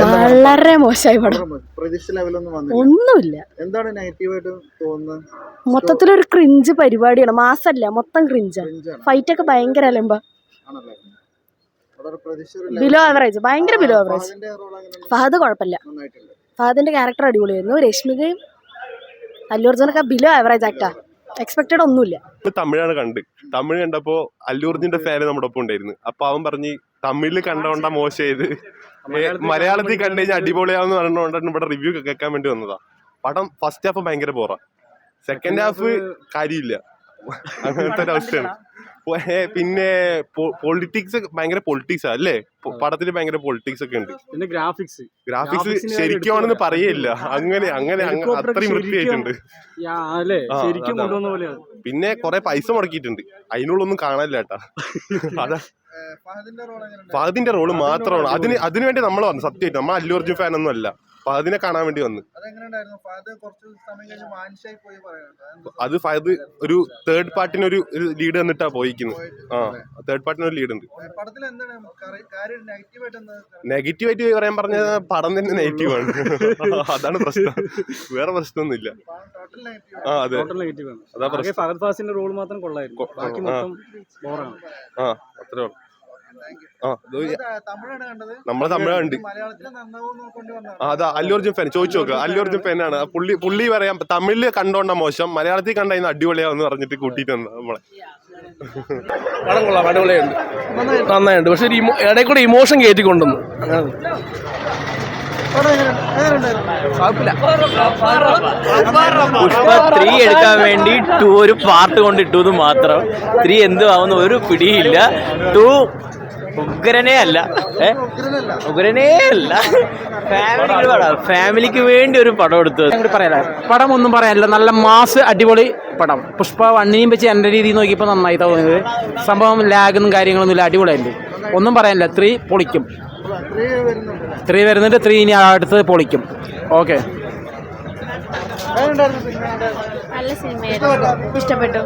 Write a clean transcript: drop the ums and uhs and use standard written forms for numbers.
വളരെ മോശമായി പടം. ഒന്നുമില്ല. എന്താണ് നെഗറ്റീവായിട്ട് തോന്നുന്നത്? മൊത്തത്തിലൊരു ക്രിഞ്ച് പരിപാടിയാണ്. മാസല്ല, മൊത്തം ക്രിഞ്ചാ. ഫൈറ്റ് ഒക്കെ ഭയങ്കര അലമ്പ. ബിലോ ആവറേജ്, ഭയങ്കര ബിലോ ആവറേജ്. ഫഹദ് കുഴപ്പമില്ല. ഫഹദിന്റെ ക്യാരക്ടർ അടിപൊളിയായിരുന്നു. രശ്മികയും അല്ലു അർജുനൊക്കെ ബിലോ ആവറേജ് ആക്ടാ. എക്സ്പെക്ടഡ് ഒന്നുമില്ല. തമിഴാണ് തമിഴ് കണ്ടപ്പോ അല്ലു അർജുന്റെ ഫാന് നമ്മുടെ ഒപ്പം ഉണ്ടായിരുന്നു. അപ്പൊ അവൻ പറഞ്ഞ് തമിഴില് കണ്ടോണ്ടാ മോശമായത്, മലയാളത്തിൽ കണ്ടു കഴിഞ്ഞാൽ അടിപൊളിയാന്ന് പറഞ്ഞുകൊണ്ടാണ് ഇവിടെ റിവ്യൂ കേൾക്കാൻ വേണ്ടി വന്നതാ. പടം ഫസ്റ്റ് ഹാഫ് ഭയങ്കര ബോറാ, സെക്കൻഡ് ഹാഫ് കാര്യമില്ല, അങ്ങനത്തെ ഒരു അവസ്ഥയാണ്. പിന്നെ പൊളിറ്റിക്സ് ഭയങ്കര പൊളിറ്റിക്സാ അല്ലേ പടത്തിൽ, ഭയങ്കര പൊളിറ്റിക്സ് ഒക്കെ ഉണ്ട്. പിന്നെ ഗ്രാഫിക്സ് ശരിക്കുമാണെന്ന് പറയില്ല, അങ്ങനെ അത്രയും വൃത്തിയായിട്ടുണ്ട്. പിന്നെ കുറെ പൈസ മുടക്കിയിട്ടുണ്ട്, അതിനുള്ളൊന്നും കാണാനില്ല കേട്ടാ. അതാ ഫഹദിന്റെ റോള് മാത്രമാണ് അതിനുവേണ്ടി നമ്മൾ വന്നു. സത്യമായിട്ട് നമ്മൾ അല്ലു അർജുൻ ഫാൻ ഒന്നും അല്ല, ഫഹദിനെ കാണാൻ വേണ്ടി വന്നു. അത് ഫഹദ് ഒരു തേർഡ് പാർട്ടിന് ഒരു ലീഡ് തന്നിട്ടാ പോയിക്കുന്നത്. തേർഡ് പാർട്ടിന് ഒരു ലീഡ് ഉണ്ട്. നെഗറ്റീവായിട്ട് പറയാൻ പറഞ്ഞ പടം തന്നെ നെഗറ്റീവാണ്. അതാണ് പ്രശ്നം, വേറെ പ്രശ്നമൊന്നുമില്ല. അതെ, അതാ പ്രശ്നം. അത്രേ ഉള്ളൂ. നമ്മള് തമിഴ് കണ്ട്. അതാ അല്ലു അർജുൻ ഫാൻ ചോദിച്ചു നോക്കുക, അല്ലു അർജുൻ ഫാനാണ്. പുള്ളി പറയാം തമിഴില് കണ്ടോണ്ട മോശം, മലയാളത്തിൽ കണ്ടതിന് അടിപൊളിയാന്ന് പറഞ്ഞിട്ട് കൂട്ടിട്ട് വന്ന നമ്മളെ. പടം കൊള്ളാം, അടിപൊളിയുണ്ട്, നന്നായിട്ടുണ്ട്. പക്ഷെ ഇടയിൽ കൂടെ ഇമോഷൻ കയറ്റിക്കൊണ്ടുവന്നു. പുഷ്പ 3 എടുക്കാൻ വേണ്ടി 2 ഒരു പാർട്ട് കൊണ്ട് ഇട്ടത് മാത്രം. 3 എന്തുവാവുന്ന ഒരു പിടിയില്ല. 2 ഉഗ്രനേ അല്ല, ഫാമിലിക്ക് വേണ്ടി ഒരു പടം എടുത്തത്. പറയാ പടം ഒന്നും പറയാനില്ല, നല്ല മാസ് അടിപൊളി പടം. പുഷ്പ 1 വെച്ച് എൻ്റെ രീതിയിൽ നോക്കിയപ്പോൾ നന്നായി തോന്നിയത്. സംഭവം ലാഗൊന്നും കാര്യങ്ങളൊന്നുമില്ല, അടിപൊളിയായിട്ട് ഒന്നും പറയാനില്ല. 3 പൊളിക്കും. 3 വരുന്നുണ്ട്, 3 ഇനി അടുത്തത് പൊളിക്കും. ഓക്കെ, നല്ല സിനിമയായിരുന്നു, ഇഷ്ടപ്പെട്ടു.